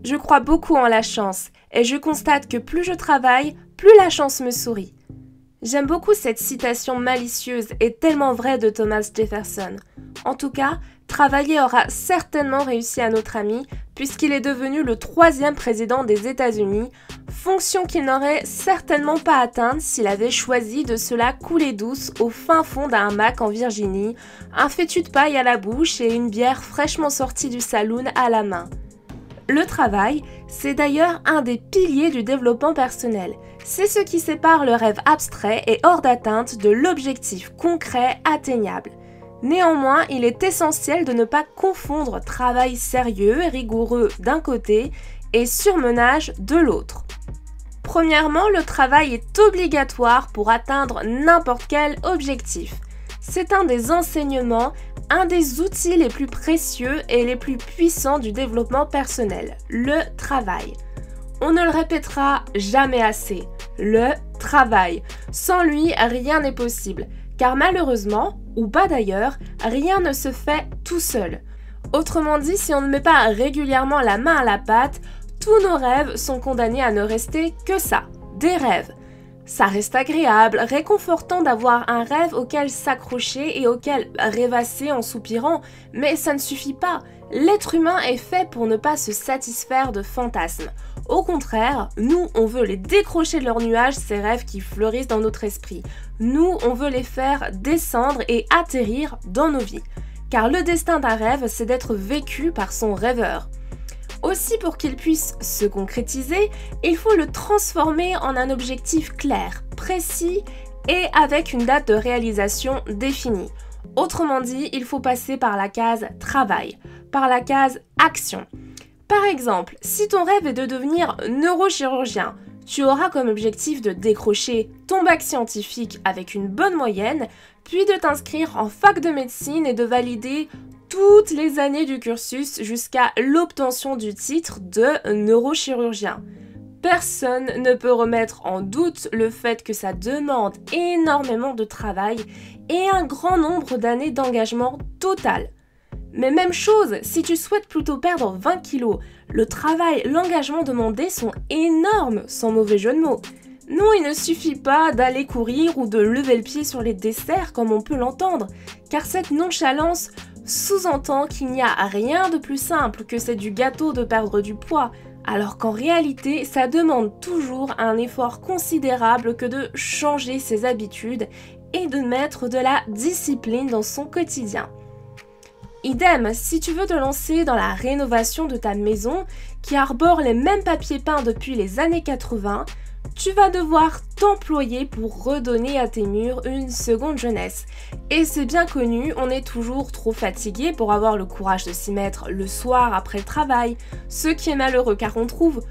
Je crois beaucoup en la chance et je constate que plus je travaille, plus la chance me sourit. J'aime beaucoup cette citation malicieuse et tellement vraie de Thomas Jefferson. En tout cas, travailler aura certainement réussi à notre ami puisqu'il est devenu le 3e président des États-Unis, fonction qu'il n'aurait certainement pas atteinte s'il avait choisi de se la couler douce au fin fond d'un hamac en Virginie, un fétu de paille à la bouche et une bière fraîchement sortie du saloon à la main. Le travail, c'est d'ailleurs un des piliers du développement personnel. C'est ce qui sépare le rêve abstrait et hors d'atteinte de l'objectif concret atteignable. Néanmoins, il est essentiel de ne pas confondre travail sérieux et rigoureux d'un côté et surmenage de l'autre. Premièrement, le travail est obligatoire pour atteindre n'importe quel objectif. C'est un des enseignements, un des outils les plus précieux et les plus puissants du développement personnel, le travail. On ne le répétera jamais assez, le travail. Sans lui, rien n'est possible, car malheureusement, ou pas d'ailleurs, rien ne se fait tout seul. Autrement dit, si on ne met pas régulièrement la main à la pâte, tous nos rêves sont condamnés à ne rester que ça, des rêves. Ça reste agréable, réconfortant d'avoir un rêve auquel s'accrocher et auquel rêvasser en soupirant, mais ça ne suffit pas. L'être humain est fait pour ne pas se satisfaire de fantasmes. Au contraire, nous, on veut les décrocher de leurs nuages, ces rêves qui fleurissent dans notre esprit. Nous, on veut les faire descendre et atterrir dans nos vies. Car le destin d'un rêve, c'est d'être vécu par son rêveur. Aussi, pour qu'il puisse se concrétiser, il faut le transformer en un objectif clair, précis et avec une date de réalisation définie. Autrement dit, il faut passer par la case travail, par la case action. Par exemple, si ton rêve est de devenir neurochirurgien, tu auras comme objectif de décrocher ton bac scientifique avec une bonne moyenne, puis de t'inscrire en fac de médecine et de valider toutes les années du cursus jusqu'à l'obtention du titre de neurochirurgien. Personne ne peut remettre en doute le fait que ça demande énormément de travail et un grand nombre d'années d'engagement total. Mais même chose, si tu souhaites plutôt perdre 20 kilos, le travail, l'engagement demandé sont énormes, sans mauvais jeu de mots. Non, il ne suffit pas d'aller courir ou de lever le pied sur les desserts comme on peut l'entendre, car cette nonchalance sous-entend qu'il n'y a rien de plus simple que c'est du gâteau de perdre du poids, alors qu'en réalité, ça demande toujours un effort considérable que de changer ses habitudes et de mettre de la discipline dans son quotidien. Idem, si tu veux te lancer dans la rénovation de ta maison qui arbore les mêmes papiers peints depuis les années 80, tu vas devoir t'employer pour redonner à tes murs une seconde jeunesse. Et c'est bien connu, on est toujours trop fatigué pour avoir le courage de s'y mettre le soir après le travail, ce qui est malheureux car on trouve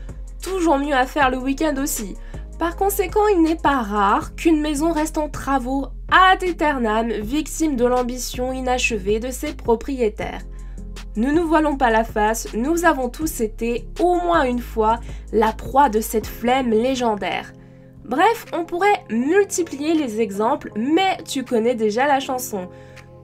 toujours mieux à faire le week-end aussi. Par conséquent, il n'est pas rare qu'une maison reste en travaux ad aeternam, victime de l'ambition inachevée de ses propriétaires. Ne nous voilons pas la face, nous avons tous été, au moins une fois, la proie de cette flemme légendaire. Bref, on pourrait multiplier les exemples, mais tu connais déjà la chanson.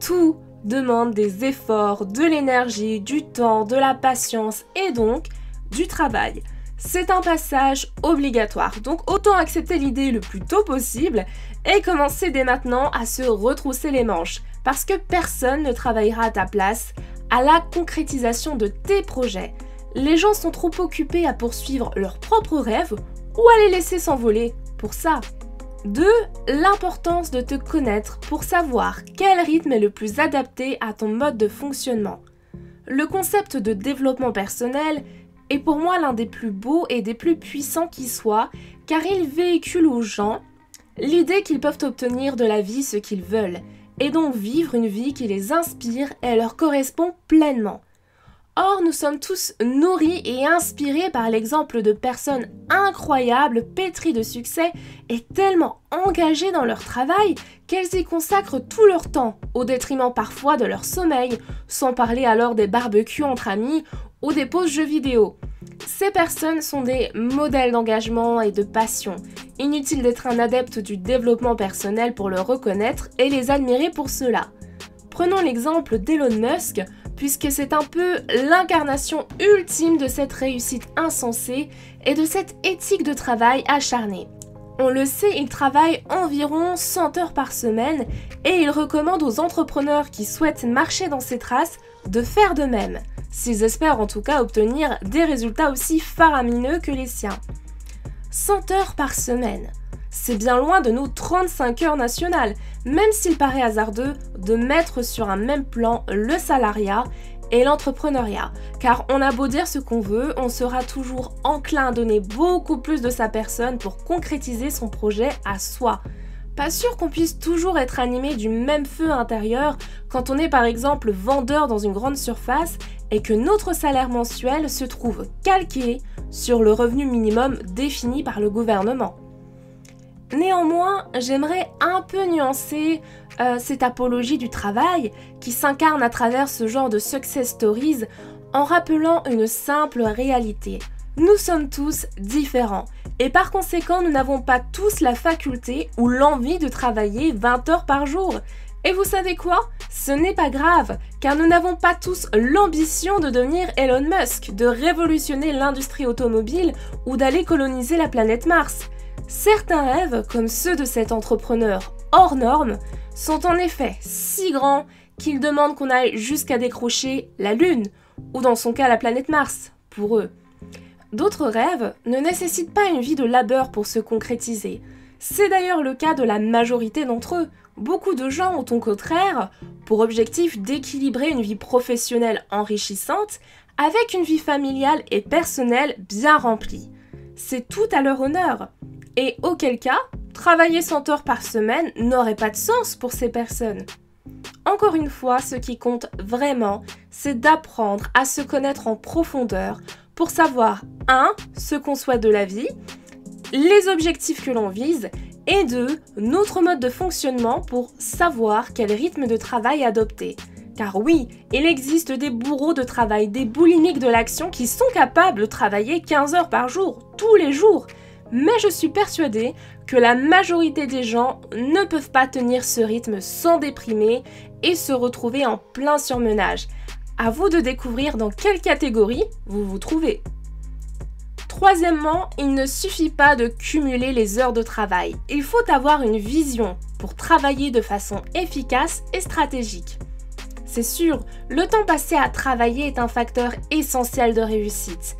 Tout demande des efforts, de l'énergie, du temps, de la patience et donc du travail. C'est un passage obligatoire, donc autant accepter l'idée le plus tôt possible et commencer dès maintenant à se retrousser les manches, parce que personne ne travaillera à ta place à la concrétisation de tes projets. Les gens sont trop occupés à poursuivre leurs propres rêves ou à les laisser s'envoler pour ça. 2. L'importance de te connaître pour savoir quel rythme est le plus adapté à ton mode de fonctionnement. Le concept de développement personnel est pour moi l'un des plus beaux et des plus puissants qui soit, car il véhicule aux gens l'idée qu'ils peuvent obtenir de la vie ce qu'ils veulent, et donc vivre une vie qui les inspire et leur correspond pleinement. Or, nous sommes tous nourris et inspirés par l'exemple de personnes incroyables, pétries de succès et tellement engagées dans leur travail qu'elles y consacrent tout leur temps, au détriment parfois de leur sommeil, sans parler alors des barbecues entre amis ou des pauses jeux vidéo. Ces personnes sont des modèles d'engagement et de passion. Inutile d'être un adepte du développement personnel pour le reconnaître et les admirer pour cela. Prenons l'exemple d'Elon Musk, puisque c'est un peu l'incarnation ultime de cette réussite insensée et de cette éthique de travail acharnée. On le sait, il travaille environ 100 heures par semaine et il recommande aux entrepreneurs qui souhaitent marcher dans ses traces de faire de même, s'ils espèrent en tout cas obtenir des résultats aussi faramineux que les siens. 100 heures par semaine, c'est bien loin de nos 35 heures nationales, même s'il paraît hasardeux de mettre sur un même plan le salariat et l'entrepreneuriat, car on a beau dire ce qu'on veut, on sera toujours enclin à donner beaucoup plus de sa personne pour concrétiser son projet à soi. Pas sûr qu'on puisse toujours être animé du même feu intérieur quand on est par exemple vendeur dans une grande surface et que notre salaire mensuel se trouve calqué sur le revenu minimum défini par le gouvernement. Néanmoins, j'aimerais un peu nuancer cette apologie du travail qui s'incarne à travers ce genre de success stories en rappelant une simple réalité. Nous sommes tous différents et par conséquent, nous n'avons pas tous la faculté ou l'envie de travailler 20 heures par jour. Et vous savez quoi? Ce n'est pas grave, car nous n'avons pas tous l'ambition de devenir Elon Musk, de révolutionner l'industrie automobile ou d'aller coloniser la planète Mars. Certains rêves, comme ceux de cet entrepreneur hors norme, sont en effet si grands qu'ils demandent qu'on aille jusqu'à décrocher la Lune, ou dans son cas la planète Mars, pour eux. D'autres rêves ne nécessitent pas une vie de labeur pour se concrétiser. C'est d'ailleurs le cas de la majorité d'entre eux. Beaucoup de gens ont au contraire pour objectif d'équilibrer une vie professionnelle enrichissante avec une vie familiale et personnelle bien remplie. C'est tout à leur honneur. Et auquel cas, travailler 100 heures par semaine n'aurait pas de sens pour ces personnes. Encore une fois, ce qui compte vraiment, c'est d'apprendre à se connaître en profondeur pour savoir 1. Ce qu'on souhaite de la vie, les objectifs que l'on vise, et 2. Notre mode de fonctionnement pour savoir quel rythme de travail adopter. Car oui, il existe des bourreaux de travail, des boulimiques de l'action qui sont capables de travailler 15 heures par jour, tous les jours. Mais je suis persuadée que la majorité des gens ne peuvent pas tenir ce rythme sans déprimer et se retrouver en plein surmenage. À vous de découvrir dans quelle catégorie vous vous trouvez. Troisièmement, il ne suffit pas de cumuler les heures de travail. Il faut avoir une vision pour travailler de façon efficace et stratégique. C'est sûr, le temps passé à travailler est un facteur essentiel de réussite.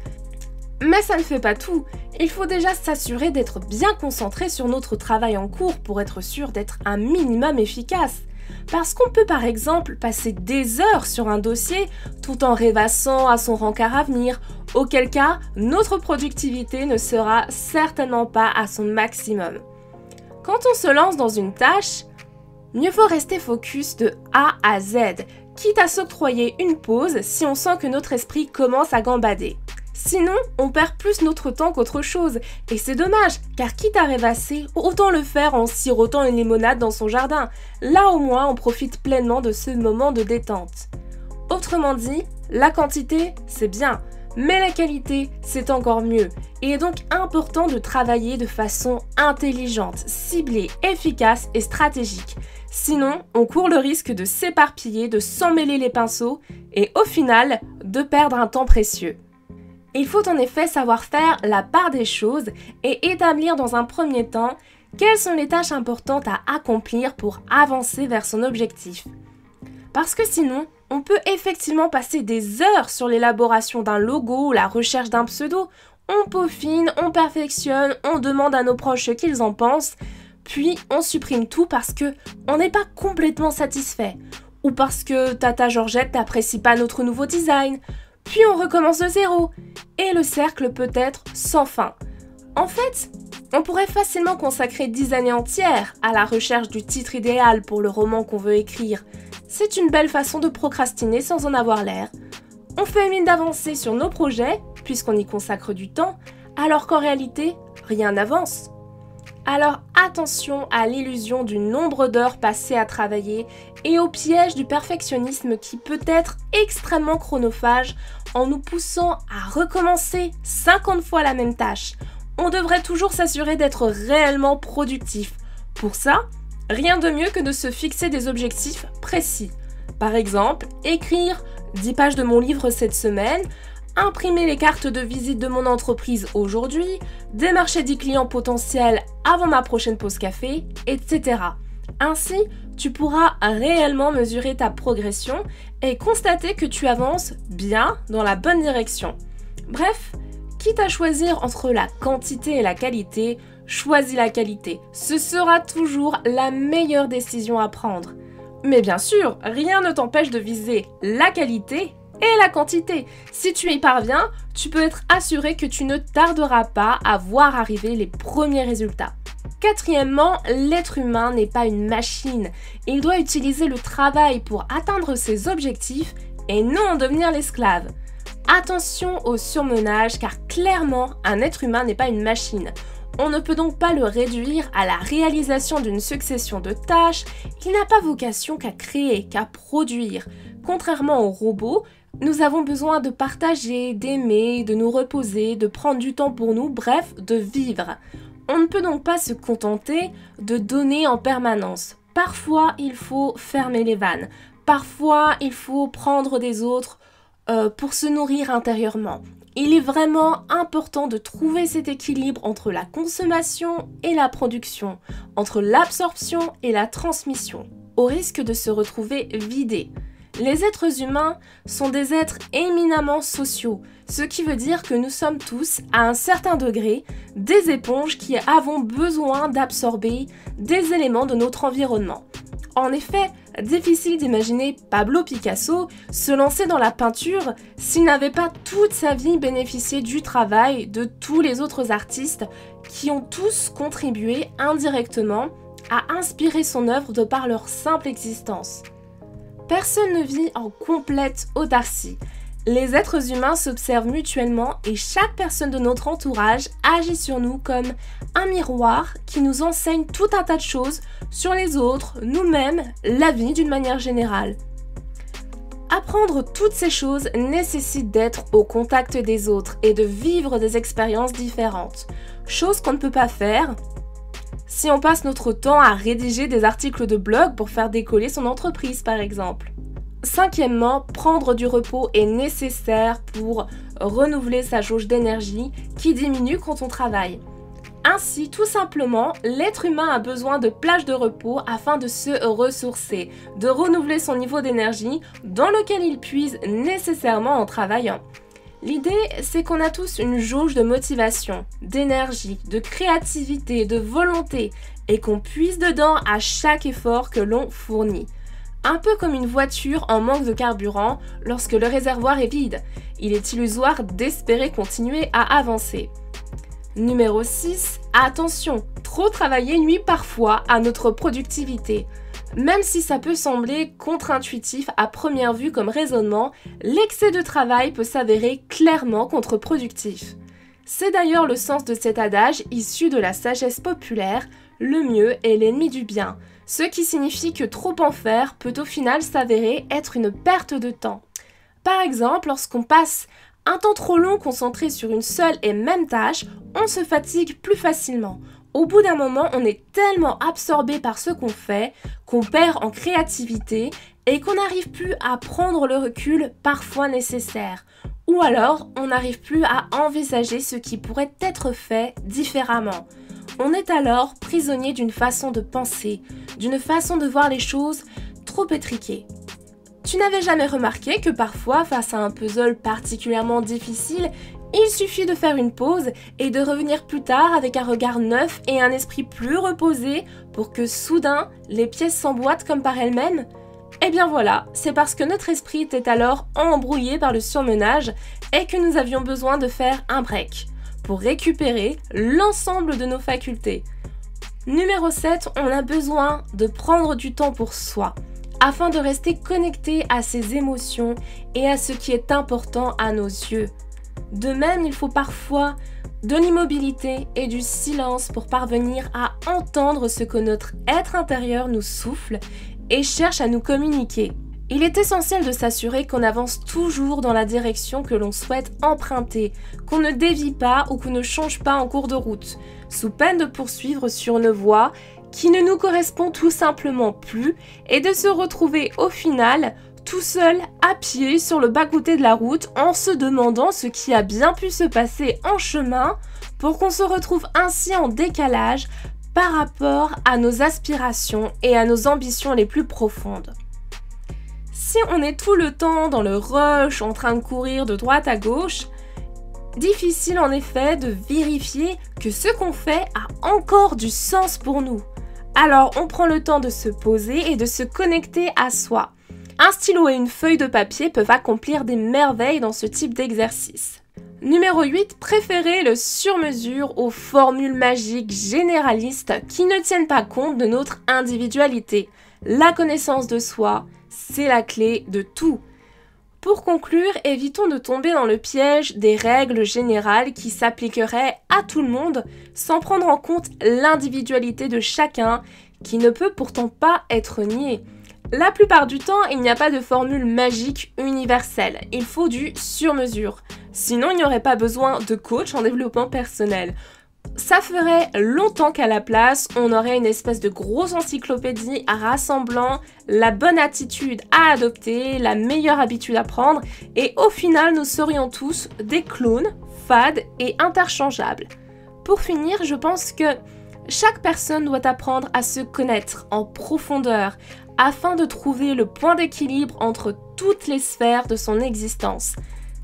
Mais ça ne fait pas tout. Il faut déjà s'assurer d'être bien concentré sur notre travail en cours pour être sûr d'être un minimum efficace. Parce qu'on peut par exemple passer des heures sur un dossier tout en rêvassant à son rencard à venir, auquel cas notre productivité ne sera certainement pas à son maximum. Quand on se lance dans une tâche, mieux vaut rester focus de A à Z, quitte à s'octroyer une pause si on sent que notre esprit commence à gambader. Sinon, on perd plus notre temps qu'autre chose, et c'est dommage, car quitte à rêvasser, autant le faire en sirotant une limonade dans son jardin. Là au moins, on profite pleinement de ce moment de détente. Autrement dit, la quantité, c'est bien, mais la qualité, c'est encore mieux. Il est donc important de travailler de façon intelligente, ciblée, efficace et stratégique. Sinon, on court le risque de s'éparpiller, de s'emmêler les pinceaux, et au final, de perdre un temps précieux. Il faut en effet savoir faire la part des choses et établir dans un premier temps quelles sont les tâches importantes à accomplir pour avancer vers son objectif. Parce que sinon, on peut effectivement passer des heures sur l'élaboration d'un logo ou la recherche d'un pseudo. On peaufine, on perfectionne, on demande à nos proches ce qu'ils en pensent, puis on supprime tout parce que on n'est pas complètement satisfait, ou parce que Tata Georgette n'apprécie pas notre nouveau design. Puis on recommence de zéro, et le cercle peut être sans fin. En fait, on pourrait facilement consacrer 10 années entières à la recherche du titre idéal pour le roman qu'on veut écrire. C'est une belle façon de procrastiner sans en avoir l'air. On fait mine d'avancer sur nos projets, puisqu'on y consacre du temps, alors qu'en réalité, rien n'avance. Alors attention à l'illusion du nombre d'heures passées à travailler et au piège du perfectionnisme qui peut être extrêmement chronophage en nous poussant à recommencer 50 fois la même tâche. On devrait toujours s'assurer d'être réellement productif. Pour ça, rien de mieux que de se fixer des objectifs précis. Par exemple, écrire 10 pages de mon livre cette semaine, imprimer les cartes de visite de mon entreprise aujourd'hui, démarcher 10 clients potentiels avant ma prochaine pause café, etc. Ainsi, tu pourras réellement mesurer ta progression et constater que tu avances bien dans la bonne direction. Bref, quitte à choisir entre la quantité et la qualité, choisis la qualité. Ce sera toujours la meilleure décision à prendre. Mais bien sûr, rien ne t'empêche de viser la qualité et la quantité. Si tu y parviens, tu peux être assuré que tu ne tarderas pas à voir arriver les premiers résultats. Quatrièmement, l'être humain n'est pas une machine. Il doit utiliser le travail pour atteindre ses objectifs et non en devenir l'esclave. Attention au surmenage car clairement, un être humain n'est pas une machine. On ne peut donc pas le réduire à la réalisation d'une succession de tâches. Il n'a pas vocation qu'à créer, qu'à produire. Contrairement aux robots, nous avons besoin de partager, d'aimer, de nous reposer, de prendre du temps pour nous, bref, de vivre. On ne peut donc pas se contenter de donner en permanence. Parfois, il faut fermer les vannes. Parfois, il faut prendre des autres pour se nourrir intérieurement. Il est vraiment important de trouver cet équilibre entre la consommation et la production, entre l'absorption et la transmission, au risque de se retrouver vidé. Les êtres humains sont des êtres éminemment sociaux, ce qui veut dire que nous sommes tous, à un certain degré, des éponges qui avons besoin d'absorber des éléments de notre environnement. En effet, difficile d'imaginer Pablo Picasso se lancer dans la peinture s'il n'avait pas toute sa vie bénéficié du travail de tous les autres artistes qui ont tous contribué indirectement à inspirer son œuvre de par leur simple existence. Personne ne vit en complète autarcie. Les êtres humains s'observent mutuellement et chaque personne de notre entourage agit sur nous comme un miroir qui nous enseigne tout un tas de choses sur les autres, nous-mêmes, la vie d'une manière générale. Apprendre toutes ces choses nécessite d'être au contact des autres et de vivre des expériences différentes, chose qu'on ne peut pas faire si on passe notre temps à rédiger des articles de blog pour faire décoller son entreprise par exemple. Cinquièmement, prendre du repos est nécessaire pour renouveler sa jauge d'énergie qui diminue quand on travaille. Ainsi, tout simplement, l'être humain a besoin de plages de repos afin de se ressourcer, de renouveler son niveau d'énergie dans lequel il puise nécessairement en travaillant. L'idée, c'est qu'on a tous une jauge de motivation, d'énergie, de créativité, de volonté et qu'on puise dedans à chaque effort que l'on fournit. Un peu comme une voiture en manque de carburant lorsque le réservoir est vide. Il est illusoire d'espérer continuer à avancer. Numéro 6. Attention, trop travailler nuit parfois à notre productivité. Même si ça peut sembler contre-intuitif à première vue comme raisonnement, l'excès de travail peut s'avérer clairement contre-productif. C'est d'ailleurs le sens de cet adage issu de la sagesse populaire, le mieux est l'ennemi du bien, ce qui signifie que trop en faire peut au final s'avérer être une perte de temps. Par exemple, lorsqu'on passe un temps trop long concentré sur une seule et même tâche, on se fatigue plus facilement. Au bout d'un moment, on est tellement absorbé par ce qu'on fait qu'on perd en créativité et qu'on n'arrive plus à prendre le recul parfois nécessaire. Ou alors, on n'arrive plus à envisager ce qui pourrait être fait différemment. On est alors prisonnier d'une façon de penser, d'une façon de voir les choses trop étriquée. Tu n'avais jamais remarqué que parfois, face à un puzzle particulièrement difficile, il suffit de faire une pause et de revenir plus tard avec un regard neuf et un esprit plus reposé pour que soudain, les pièces s'emboîtent comme par elles-mêmes? Eh bien voilà, c'est parce que notre esprit était alors embrouillé par le surmenage et que nous avions besoin de faire un break pour récupérer l'ensemble de nos facultés. Numéro 7, on a besoin de prendre du temps pour soi, afin de rester connecté à ses émotions et à ce qui est important à nos yeux. De même, il faut parfois de l'immobilité et du silence pour parvenir à entendre ce que notre être intérieur nous souffle et cherche à nous communiquer. Il est essentiel de s'assurer qu'on avance toujours dans la direction que l'on souhaite emprunter, qu'on ne dévie pas ou qu'on ne change pas en cours de route, sous peine de poursuivre sur une voie qui ne nous correspond tout simplement plus et de se retrouver au final tout seul, à pied, sur le bas-côté de la route, en se demandant ce qui a bien pu se passer en chemin pour qu'on se retrouve ainsi en décalage par rapport à nos aspirations et à nos ambitions les plus profondes. Si on est tout le temps dans le rush, en train de courir de droite à gauche, difficile en effet de vérifier que ce qu'on fait a encore du sens pour nous. Alors on prend le temps de se poser et de se connecter à soi. Un stylo et une feuille de papier peuvent accomplir des merveilles dans ce type d'exercice. Numéro 8, préférez le sur-mesure aux formules magiques généralistes qui ne tiennent pas compte de notre individualité. La connaissance de soi, c'est la clé de tout. Pour conclure, évitons de tomber dans le piège des règles générales qui s'appliqueraient à tout le monde sans prendre en compte l'individualité de chacun qui ne peut pourtant pas être niée. La plupart du temps, il n'y a pas de formule magique universelle, il faut du sur-mesure. Sinon, il n'y aurait pas besoin de coach en développement personnel. Ça ferait longtemps qu'à la place, on aurait une espèce de grosse encyclopédie rassemblant la bonne attitude à adopter, la meilleure habitude à prendre, et au final, nous serions tous des clones, fades et interchangeables. Pour finir, je pense que chaque personne doit apprendre à se connaître en profondeur afin de trouver le point d'équilibre entre toutes les sphères de son existence.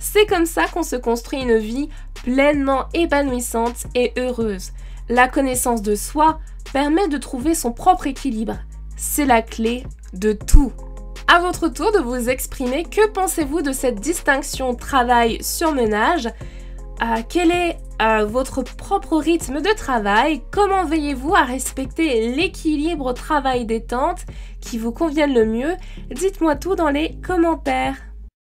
C'est comme ça qu'on se construit une vie pleinement épanouissante et heureuse. La connaissance de soi permet de trouver son propre équilibre. C'est la clé de tout. À votre tour de vous exprimer, que pensez-vous de cette distinction travail-surmenage ? Quel est votre propre rythme de travail? Comment veillez-vous à respecter l'équilibre travail-détente qui vous convienne le mieux? Dites-moi tout dans les commentaires.